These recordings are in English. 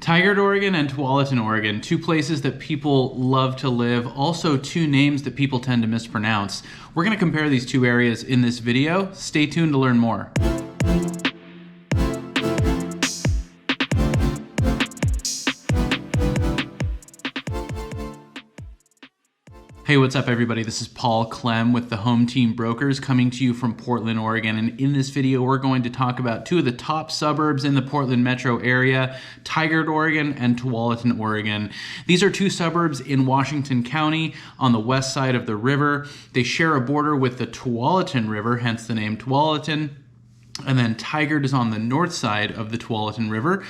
Tigard, Oregon and Tualatin, Oregon, two places that people love to live, also two names that people tend to mispronounce. We're going to compare these two areas in this video. Stay tuned to learn more. Hey, what's up everybody? This is Paul Clem with the Home Team Brokers coming to you from Portland, Oregon. And in this video, we're going to talk about two of the top suburbs in the Portland metro area, Tigard, Oregon and Tualatin, Oregon. These are two suburbs in Washington County on the west side of the river. They share a border with the Tualatin River, hence the name Tualatin. And then Tigard is on the north side of the Tualatin River.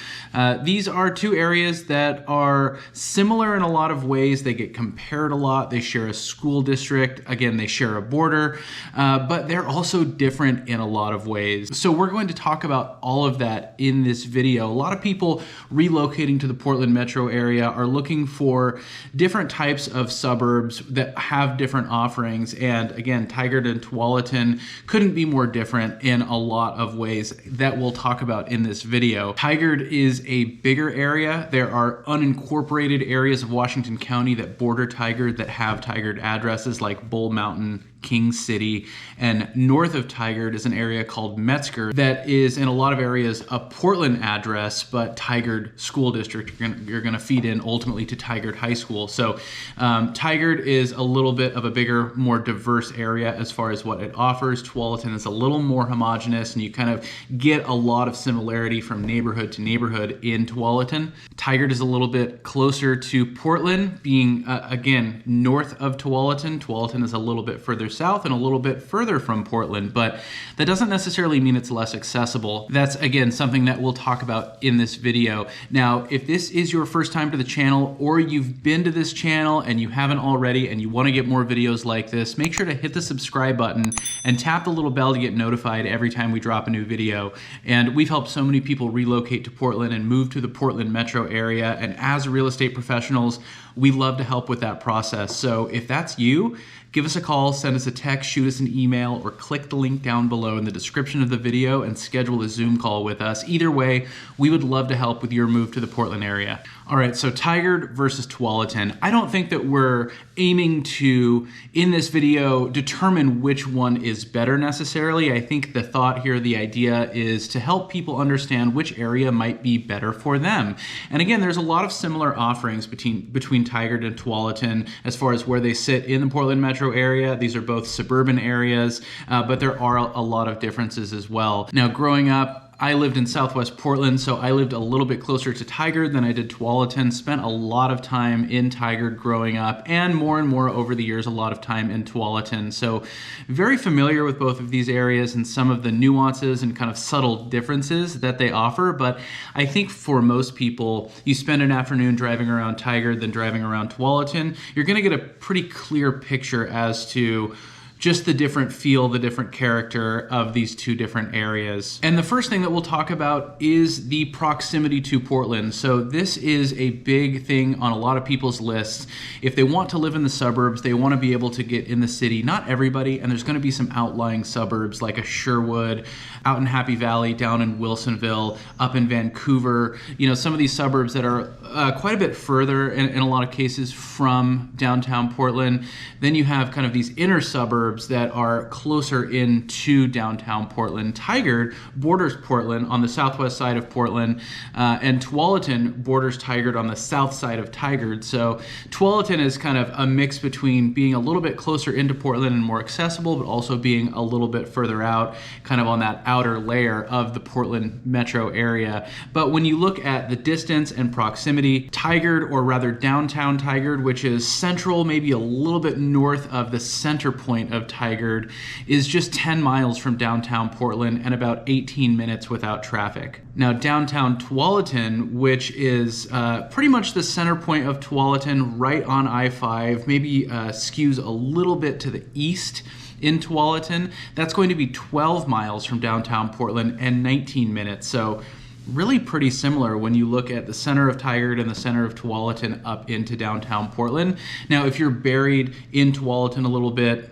These are two areas that are similar in a lot of ways. They get compared a lot. They share a school district. Again, they share a border, but they're also different in a lot of ways. So we're going to talk about all of that in this video. A lot of people relocating to the Portland metro area are looking for different types of suburbs that have different offerings. And again, Tigard and Tualatin couldn't be more different in a lot of ways that we'll talk about in this video. Tigard is a bigger area. There are unincorporated areas of Washington County that border Tigard that have Tigard addresses like Bull Mountain, King City, and north of Tigard is an area called Metzger that is in a lot of areas a Portland address, but Tigard School District you're going to feed in ultimately to Tigard High School. So Tigard is a little bit of a bigger, more diverse area as far as what it offers. Tualatin is a little more homogenous, and you kind of get a lot of similarity from neighborhood to neighborhood in Tualatin. Tigard is a little bit closer to Portland, being again north of Tualatin. Tualatin is a little bit further south and a little bit further from Portland, but that doesn't necessarily mean it's less accessible. That's again something that we'll talk about in this video. Now, if this is your first time to the channel, or you've been to this channel and you haven't already and you want to get more videos like this, make sure to hit the subscribe button and tap the little bell to get notified every time we drop a new video. And we've helped so many people relocate to Portland and move to the Portland metro area, and as real estate professionals, we love to help with that process. So if that's you, give us a call, send us a text, shoot us an email, or click the link down below in the description of the video and schedule a Zoom call with us. Either way, we would love to help with your move to the Portland area. All right, so Tigard versus Tualatin. I don't think that we're aiming to, in this video, determine which one is better necessarily. I think the thought here, the idea is to help people understand which area might be better for them. And again, there's a lot of similar offerings between Tigard and Tualatin as far as where they sit in the Portland metro area. These are both suburban areas, but there are a lot of differences as well. Now, growing up, I lived in Southwest Portland, so I lived a little bit closer to Tigard than I did Tualatin. Spent a lot of time in Tigard growing up, and more over the years, a lot of time in Tualatin. So very familiar with both of these areas and some of the nuances and kind of subtle differences that they offer. But I think for most people, you spend an afternoon driving around Tigard than driving around Tualatin, you're gonna get a pretty clear picture as to just the different feel, the different character of these two different areas. And the first thing that we'll talk about is the proximity to Portland. So this is a big thing on a lot of people's lists. If they want to live in the suburbs, they want to be able to get in the city. Not everybody, and there's going to be some outlying suburbs like a Sherwood, out in Happy Valley, down in Wilsonville, up in Vancouver. You know, some of these suburbs that are quite a bit further in a lot of cases from downtown Portland. Then you have kind of these inner suburbs that are closer into downtown Portland. Tigard borders Portland on the southwest side of Portland, and Tualatin borders Tigard on the south side of Tigard. So Tualatin is kind of a mix between being a little bit closer into Portland and more accessible, but also being a little bit further out, kind of on that outer layer of the Portland metro area. But when you look at the distance and proximity, Tigard, or rather downtown Tigard, which is central, maybe a little bit north of the center point of Tigard, is just 10 miles from downtown Portland and about 18 minutes without traffic. Now, downtown Tualatin, which is pretty much the center point of Tualatin, right on I-5, maybe skews a little bit to the east in Tualatin, that's going to be 12 miles from downtown Portland and 19 minutes. So really pretty similar when you look at the center of Tigard and the center of Tualatin up into downtown Portland. Now, if you're buried in Tualatin a little bit,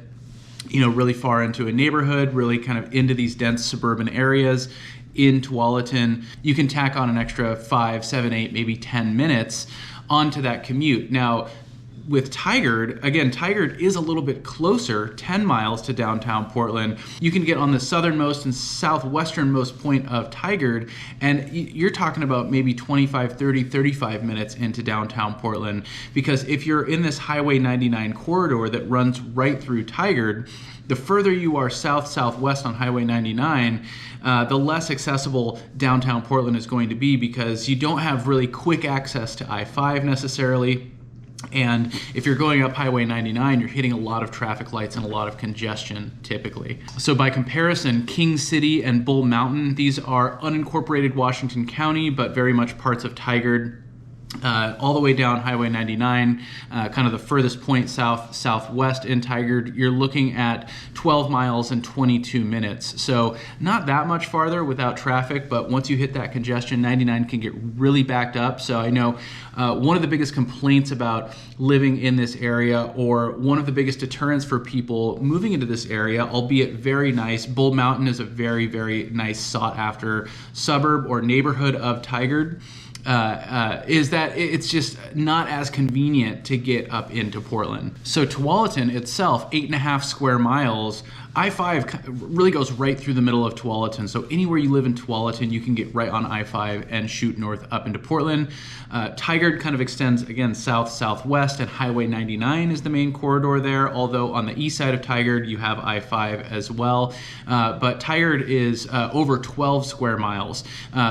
you know, really far into a neighborhood, really kind of into these dense suburban areas, in Tualatin, you can tack on an extra 5, 7, 8, maybe 10 minutes onto that commute. Now, with Tigard, again, Tigard is a little bit closer, 10 miles to downtown Portland. You can get on the southernmost and southwesternmost point of Tigard, and you're talking about maybe 25, 30, 35 minutes into downtown Portland, because if you're in this Highway 99 corridor that runs right through Tigard, the further you are south-southwest on Highway 99, the less accessible downtown Portland is going to be, because you don't have really quick access to I-5 necessarily. And if you're going up Highway 99, you're hitting a lot of traffic lights and a lot of congestion typically. So by comparison, King City and Bull Mountain, these are unincorporated Washington County, but very much parts of Tigard. All the way down Highway 99, kind of the furthest point southwest in Tigard, you're looking at 12 miles and 22 minutes. So not that much farther without traffic, but once you hit that congestion, 99 can get really backed up. So I know one of the biggest complaints about living in this area, or one of the biggest deterrents for people moving into this area, albeit very nice, Bull Mountain is a very, very nice sought after suburb or neighborhood of Tigard. Is that it's just not as convenient to get up into Portland. So Tualatin itself, 8.5 square miles, I-5 really goes right through the middle of Tualatin. So anywhere you live in Tualatin, you can get right on I-5 and shoot north up into Portland. Tigard kind of extends, again, south-southwest, and Highway 99 is the main corridor there, although on the east side of Tigard, you have I-5 as well. But Tigard is over 12 square miles.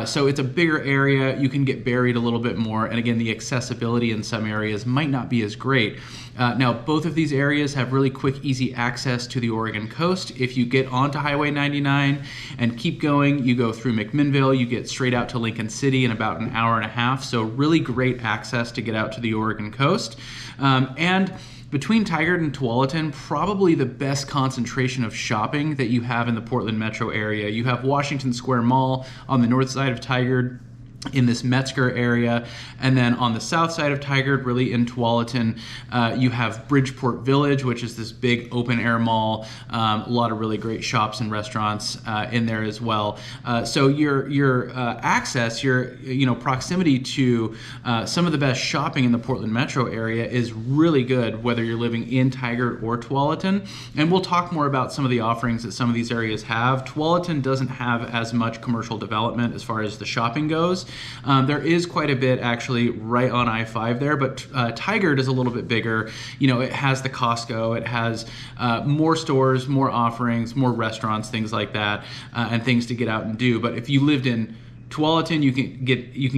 So it's a bigger area. You can get buried a little bit more. And again, the accessibility in some areas might not be as great. Now, both of these areas have really quick, easy access to the Oregon coast. If you get onto Highway 99 and keep going, you go through McMinnville, you get straight out to Lincoln City in about an hour and a half. So really great access to get out to the Oregon coast. And between Tigard and Tualatin, probably the best concentration of shopping that you have in the Portland metro area. You have Washington Square Mall on the north side of Tigard, in this Metzger area, and then on the south side of Tigard, really in Tualatin, you have Bridgeport Village, which is this big open air mall, a lot of really great shops and restaurants in there as well. So your access, your proximity to some of the best shopping in the Portland metro area is really good, whether you're living in Tigard or Tualatin. And we'll talk more about some of the offerings that some of these areas have. Tualatin doesn't have as much commercial development as far as the shopping goes. There is quite a bit actually right on I-5 there, but Tigard is a little bit bigger. It has the Costco, it has more stores, more offerings, more restaurants, things like that, and things to get out and do. But if you lived in Tualatin, you can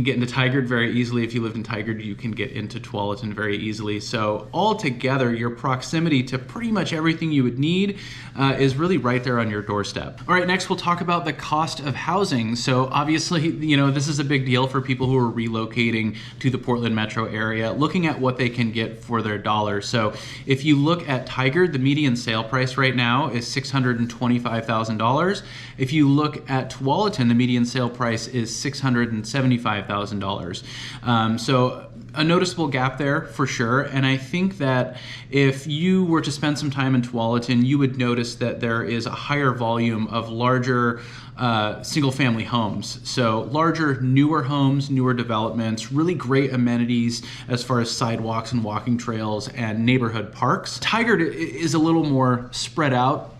get into Tigard very easily. If you lived in Tigard, you can get into Tualatin very easily. So altogether, your proximity to pretty much everything you would need is really right there on your doorstep. All right, next we'll talk about the cost of housing. So obviously, this is a big deal for people who are relocating to the Portland metro area, looking at what they can get for their dollar. So if you look at Tigard, the median sale price right now is $625,000. If you look at Tualatin, the median sale price is $675,000. So a noticeable gap there for sure. And I think that if you were to spend some time in Tualatin, you would notice that there is a higher volume of larger single family homes. So larger, newer homes, newer developments, really great amenities as far as sidewalks and walking trails and neighborhood parks. Tigard is a little more spread out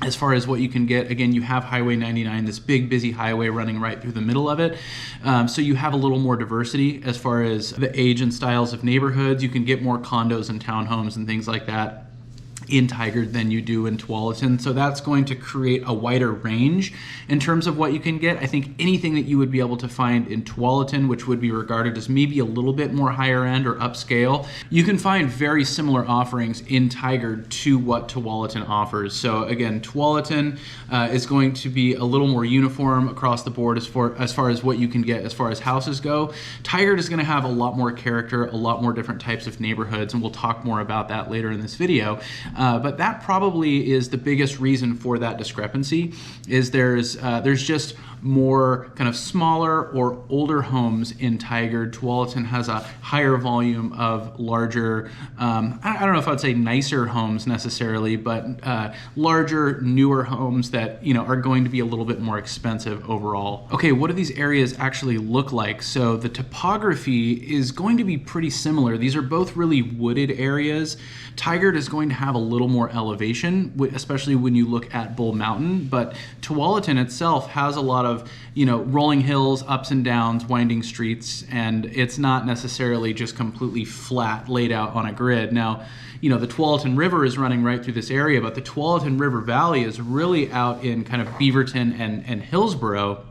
as far as what you can get. Again, you have Highway 99, this big busy highway running right through the middle of it. So you have a little more diversity as far as the age and styles of neighborhoods. You can get more condos and townhomes and things like that in Tigard than you do in Tualatin. So that's going to create a wider range in terms of what you can get. I think anything that you would be able to find in Tualatin, which would be regarded as maybe a little bit more higher end or upscale, you can find very similar offerings in Tigard to what Tualatin offers. So again, Tualatin is going to be a little more uniform across the board as far as what you can get as far as houses go. Tigard is going to have a lot more character, a lot more different types of neighborhoods, and we'll talk more about that later in this video. But that probably is the biggest reason for that discrepancy, is there's just more kind of smaller or older homes in Tigard. Tualatin has a higher volume of larger, I don't know if I'd say nicer homes necessarily, but larger, newer homes that, you know, are going to be a little bit more expensive overall. Okay, what do these areas actually look like? So the topography is going to be pretty similar. These are both really wooded areas. Tigard is going to have a little more elevation, especially when you look at Bull Mountain, but Tualatin itself has a lot of, you know, rolling hills, ups and downs, winding streets, and it's not necessarily just completely flat laid out on a grid. Now, you know, the Tualatin River is running right through this area, but the Tualatin River Valley is really out in kind of Beaverton and Hillsborough.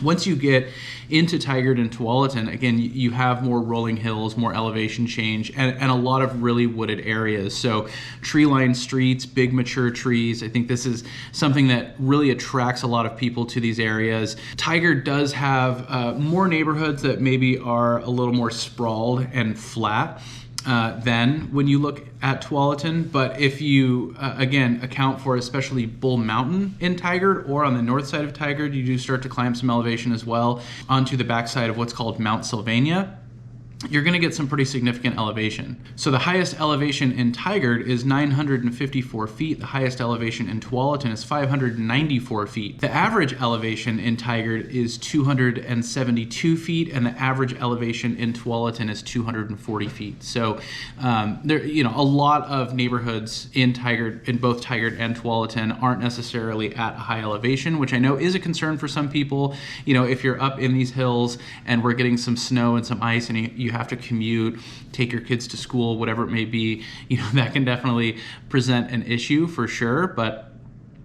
Once you get into Tigard and Tualatin, again, you have more rolling hills, more elevation change, and a lot of really wooded areas. So tree-lined streets, big mature trees. I think this is something that really attracts a lot of people to these areas. Tigard does have more neighborhoods that maybe are a little more sprawled and flat than when you look at Tualatin, but if you again account for especially Bull Mountain in Tigard or on the north side of Tigard, you do start to climb some elevation as well onto the backside of what's called Mount Sylvania. You're going to get some pretty significant elevation. So the highest elevation in Tigard is 954 feet. The highest elevation in Tualatin is 594 feet. The average elevation in Tigard is 272 feet, and the average elevation in Tualatin is 240 feet. So there, you know, a lot of neighborhoods in Tigard, in both Tigard and Tualatin, aren't necessarily at a high elevation, which I know is a concern for some people. You know, if you're up in these hills and we're getting some snow and some ice, and you have to commute, take your kids to school, whatever it may be, you know, that can definitely present an issue for sure. But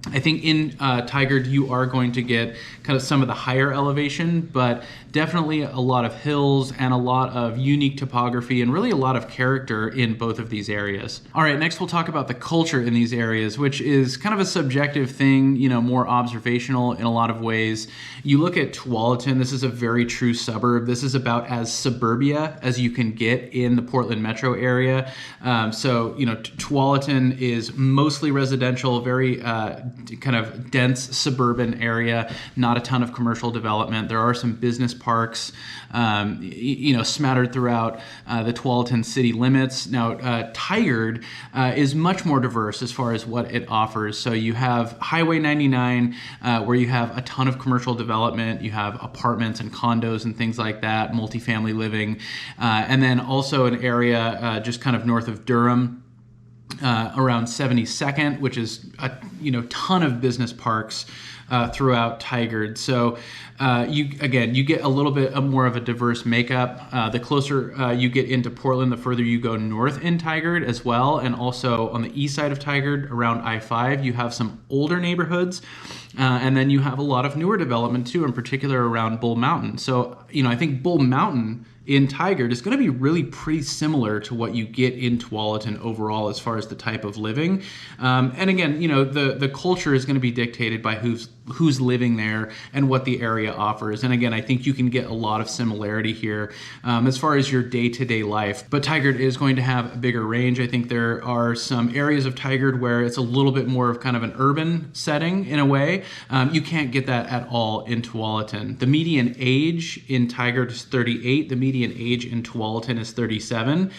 I think in Tigard, you are going to get kind of some of the higher elevation, but definitely a lot of hills and a lot of unique topography and really a lot of character in both of these areas. All right, next we'll talk about the culture in these areas, which is kind of a subjective thing, you know, more observational in a lot of ways. You look at Tualatin, this is a very true suburb. This is about as suburbia as you can get in the Portland metro area. So, you know, Tualatin is mostly residential, very kind of dense suburban area, not a ton of commercial development. There are some business parks, you know, smattered throughout the Tualatin city limits. Now, Tigard is much more diverse as far as what it offers. So you have Highway 99, where you have a ton of commercial development. You have apartments and condos and things like that, multifamily living, and then also an area just kind of north of Durham, around 72nd, which is a ton of business parks throughout Tigard. So you get a little bit more of a diverse makeup. The closer you get into Portland, the further you go north in Tigard as well. And also on the east side of Tigard, around I-5, you have some older neighborhoods. And then you have a lot of newer development too, in particular around Bull Mountain. So, you know, I think Bull Mountain in Tigard is going to be really pretty similar to what you get in Tualatin overall as far as the type of living. And again, you know, the culture is going to be dictated by who's living there and what the area offers. And again, I think you can get a lot of similarity here as far as your day-to-day life. But Tigard is going to have a bigger range. I think there are some areas of Tigard where it's a little bit more of kind of an urban setting in a way. You can't get that at all in Tualatin. The median age in Tigard is 38. The median age in Tualatin is 37.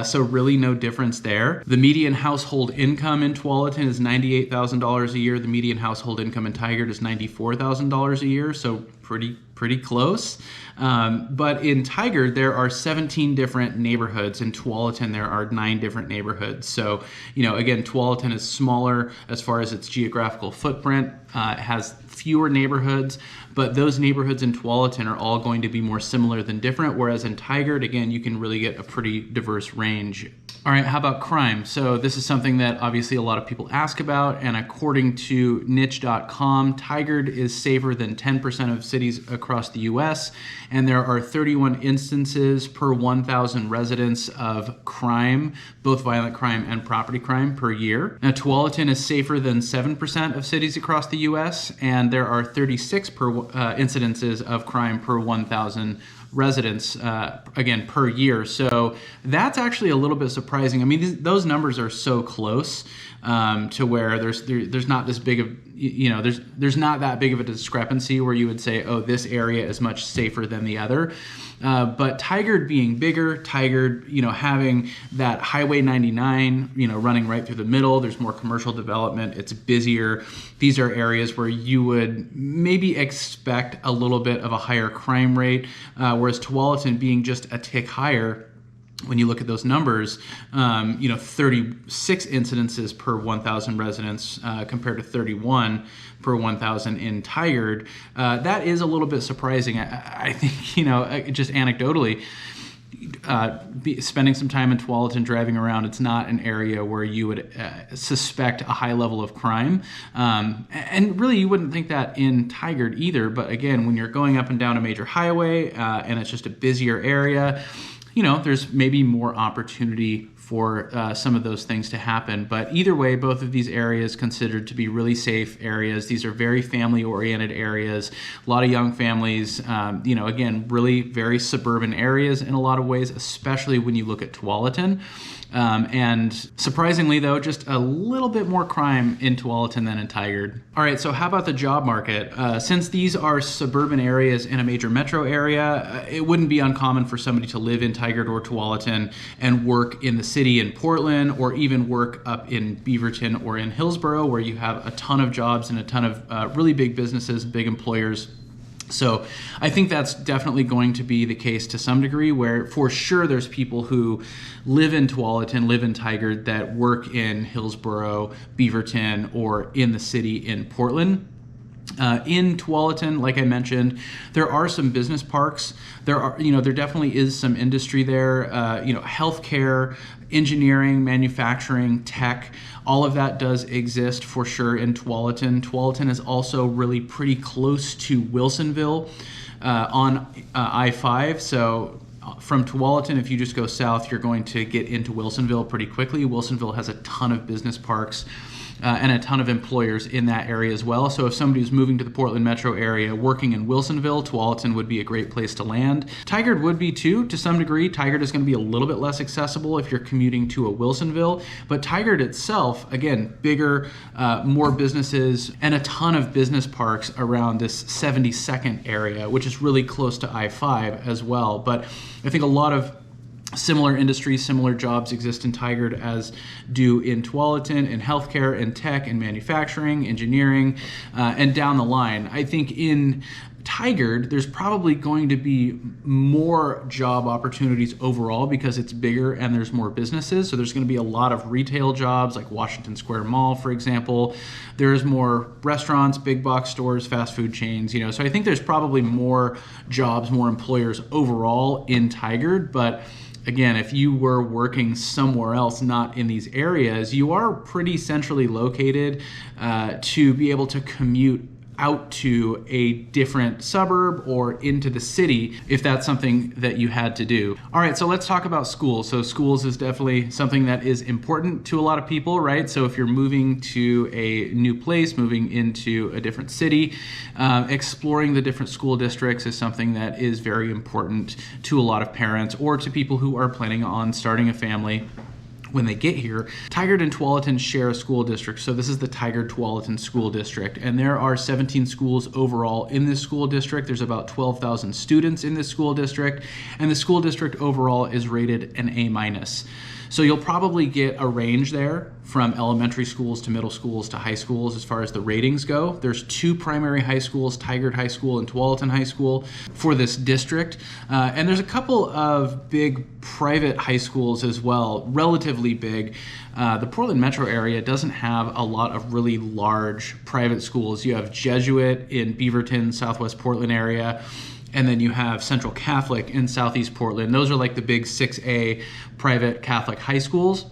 So really no difference there. The median household income in Tualatin is $98,000 a year. The median household income in Tigard is $94,000 a year. So pretty close. But in Tigard, there are 17 different neighborhoods. In Tualatin, there are 9 different neighborhoods. So, you know, again, Tualatin is smaller as far as its geographical footprint. It has fewer neighborhoods, but those neighborhoods in Tualatin are all going to be more similar than different, whereas in Tigard, again, you can really get a pretty diverse range. All right, how about crime? So this is something that obviously a lot of people ask about, and according to niche.com, Tigard is safer than 10% of cities across the US, and there are 31 instances per 1,000 residents of crime, both violent crime and property crime per year. Now, Tualatin is safer than 7% of cities across the US, and there are 36 incidences of crime per 1,000 residents, again, per year. So that's actually a little bit surprising. I mean, those numbers are so close to where there's not this big of, there's not that big of a discrepancy where you would say, oh, this area is much safer than the other. But Tigard being bigger, Tigard, having that Highway 99, running right through the middle, there's more commercial development, it's busier. These are areas where you would maybe expect a little bit of a higher crime rate, whereas Tualatin being just a tick higher, when you look at those numbers, 36 incidences per 1,000 residents compared to 31 per 1,000 in Tigard. That is a little bit surprising. I think, just anecdotally, spending some time in Tualatin, driving around, it's not an area where you would suspect a high level of crime. And really, you wouldn't think that in Tigard either. But again, when you're going up and down a major highway and it's just a busier area, there's maybe more opportunity for some of those things to happen. But either way, both of these areas considered to be really safe areas. These are very family-oriented areas, a lot of young families, again, really very suburban areas in a lot of ways, especially when you look at Tualatin. And surprisingly, though, just a little bit more crime in Tualatin than in Tigard. All right, so how about the job market? Since these are suburban areas in a major metro area, it wouldn't be uncommon for somebody to live in Tigard or Tualatin and work in the city in Portland, or even work up in Beaverton or in Hillsborough, where you have a ton of jobs and a ton of really big businesses, big employers. So I think that's definitely going to be the case to some degree, where for sure there's people who live in Tualatin, live in Tigard, that work in Hillsborough, Beaverton, or in the city in Portland. In Tualatin, like I mentioned, there are some business parks. There definitely is some industry there. Healthcare, engineering, manufacturing, tech, all of that does exist for sure in Tualatin. Tualatin is also really pretty close to Wilsonville on I-5. So from Tualatin, if you just go south, you're going to get into Wilsonville pretty quickly. Wilsonville has a ton of business parks and a ton of employers in that area as well. So if somebody was moving to the Portland metro area working in Wilsonville, Tualatin would be a great place to land. Tigard would be too, to some degree. Tigard is going to be a little bit less accessible if you're commuting to a Wilsonville, but Tigard itself, again, bigger, more businesses, and a ton of business parks around this 72nd area, which is really close to I-5 as well. But I think a lot of similar industries, similar jobs exist in Tigard as do in Tualatin, in healthcare, in tech, in manufacturing, engineering, and down the line. I think in Tigard, there's probably going to be more job opportunities overall because it's bigger and there's more businesses. So there's going to be a lot of retail jobs like Washington Square Mall, for example. There's more restaurants, big box stores, fast food chains, So I think there's probably more jobs, more employers overall in Tigard. But again, if you were working somewhere else, not in these areas, you are pretty centrally located to be able to commute out to a different suburb or into the city if that's something that you had to do. All right, so let's talk about schools. So schools is definitely something that is important to a lot of people, right? So if you're moving to a new place, moving into a different city, exploring the different school districts is something that is very important to a lot of parents or to people who are planning on starting a family when they get here. Tigard and Tualatin share a school district. So this is the Tigard-Tualatin School District. And there are 17 schools overall in this school district. There's about 12,000 students in this school district. And the school district overall is rated an A-. So you'll probably get a range there from elementary schools to middle schools to high schools as far as the ratings go. There's two primary high schools, Tigard High School and Tualatin High School, for this district. And there's a couple of big private high schools as well, relatively big. The Portland metro area doesn't have a lot of really large private schools. You have Jesuit in Beaverton, Southwest Portland area. And then you have Central Catholic in Southeast Portland. Those are like the big 6A private Catholic high schools.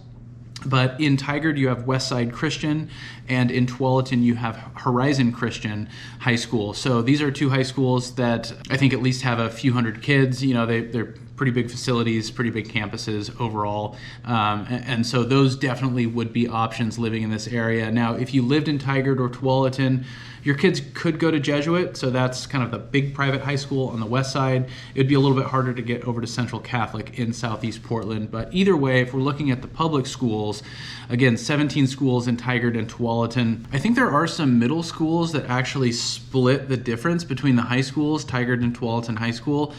But in Tigard, you have Westside Christian, and in Tualatin, you have Horizon Christian High School. So these are two high schools that I think at least have a few hundred kids. They're pretty big facilities, pretty big campuses overall. And so those definitely would be options living in this area. Now, if you lived in Tigard or Tualatin, your kids could go to Jesuit, so that's kind of the big private high school on the west side. It would be a little bit harder to get over to Central Catholic in Southeast Portland, but either way, if we're looking at the public schools, again, 17 schools in Tigard and Tualatin. I think there are some middle schools that actually split the difference between the high schools, Tigard and Tualatin High School,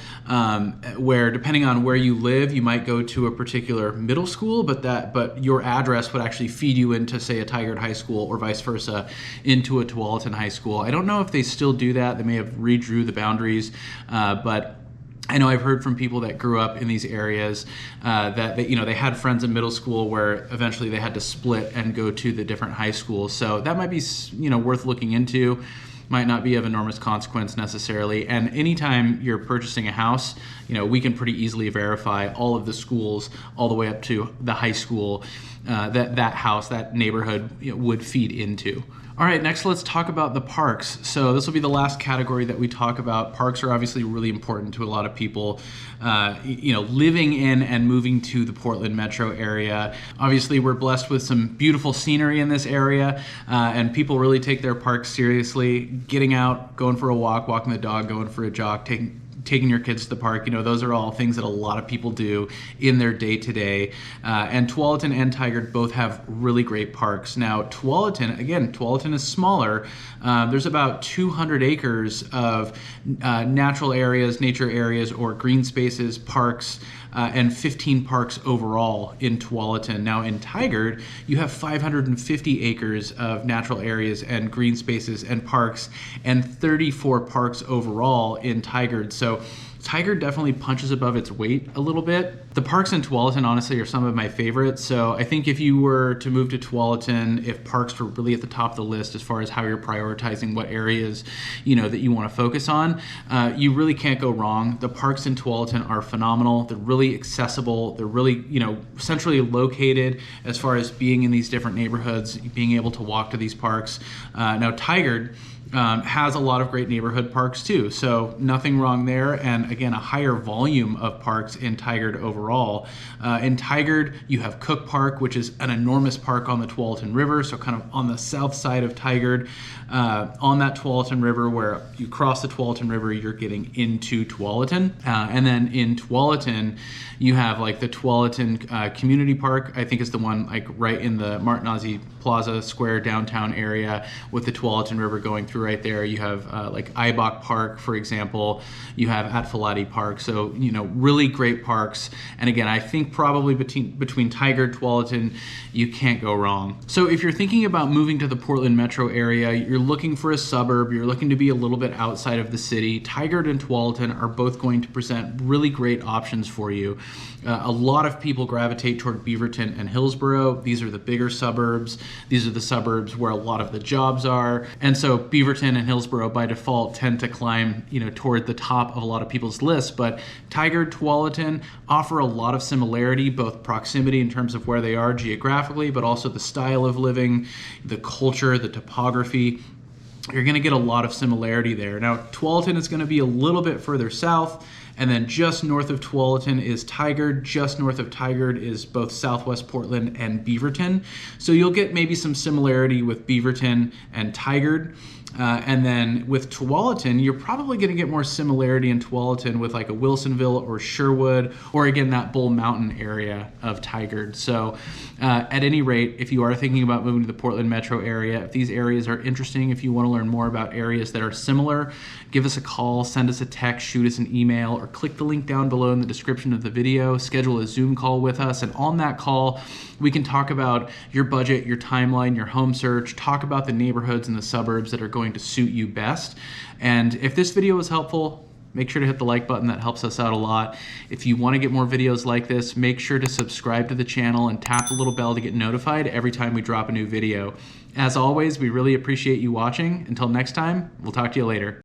where depending on where you live, you might go to a particular middle school, but your address would actually feed you into, say, a Tigard High School or vice versa into a Tualatin High School. I don't know if they still do that. They may have redrew the boundaries, but I know I've heard from people that grew up in these areas that they had friends in middle school where eventually they had to split and go to the different high schools. So that might be worth looking into. Might not be of enormous consequence necessarily. And anytime you're purchasing a house, we can pretty easily verify all of the schools all the way up to the high school that house, that neighborhood would feed into. All right, next let's talk about the parks. So this will be the last category that we talk about. Parks are obviously really important to a lot of people, living in and moving to the Portland metro area. Obviously, we're blessed with some beautiful scenery in this area, and people really take their parks seriously. Getting out, going for a walk, walking the dog, going for a jog, taking your kids to the park, those are all things that a lot of people do in their day-to-day. And Tualatin and Tigard both have really great parks. Now, Tualatin is smaller. There's about 200 acres of natural areas, nature areas, or green spaces, parks, and 15 parks overall in Tualatin. Now in Tigard, you have 550 acres of natural areas and green spaces and parks, and 34 parks overall in Tigard. So Tigard definitely punches above its weight a little bit. The parks in Tualatin honestly are some of my favorites. So I think if you were to move to Tualatin, if parks were really at the top of the list as far as how you're prioritizing what areas that you want to focus on, you really can't go wrong. The parks in Tualatin are phenomenal. They're really accessible. They're really centrally located as far as being in these different neighborhoods, being able to walk to these parks. Now Tigard has a lot of great neighborhood parks too, so nothing wrong there. And again, a higher volume of parks in Tigard overall. In Tigard, you have Cook Park, which is an enormous park on the Tualatin River, so kind of on the south side of Tigard, on that Tualatin River, where you cross the Tualatin River, you're getting into Tualatin. And then in Tualatin, you have like the Tualatin Community Park, I think is the one like right in the Martinazzi Plaza Square downtown area with the Tualatin River going through right there. You have like Ibach Park, for example. You have Atfalati Park. So, really great parks. And again, I think probably between Tigard, Tualatin, you can't go wrong. So if you're thinking about moving to the Portland metro area, you're looking for a suburb, you're looking to be a little bit outside of the city, Tigard and Tualatin are both going to present really great options for you. A lot of people gravitate toward Beaverton and Hillsborough. These are the bigger suburbs. These are the suburbs where a lot of the jobs are. And so Beaverton and Hillsborough by default tend to climb, toward the top of a lot of people's lists. But Tigard, Tualatin offer a lot of similarity, both proximity in terms of where they are geographically, but also the style of living, the culture, the topography. You're going to get a lot of similarity there. Now, Tualatin is going to be a little bit further south, and then just north of Tualatin is Tigard. Just north of Tigard is both Southwest Portland and Beaverton. So you'll get maybe some similarity with Beaverton and Tigard. And then with Tualatin, you're probably going to get more similarity in Tualatin with like a Wilsonville or Sherwood, or again, that Bull Mountain area of Tigard. So at any rate, if you are thinking about moving to the Portland metro area, if these areas are interesting, if you want to learn more about areas that are similar, give us a call, send us a text, shoot us an email, or click the link down below in the description of the video, schedule a Zoom call with us. And on that call, we can talk about your budget, your timeline, your home search, talk about the neighborhoods and the suburbs that are going to suit you best. And if this video was helpful, make sure to hit the like button. That helps us out a lot. If you want to get more videos like this, make sure to subscribe to the channel and tap the little bell to get notified every time we drop a new video. As always, we really appreciate you watching. Until next time, we'll talk to you later.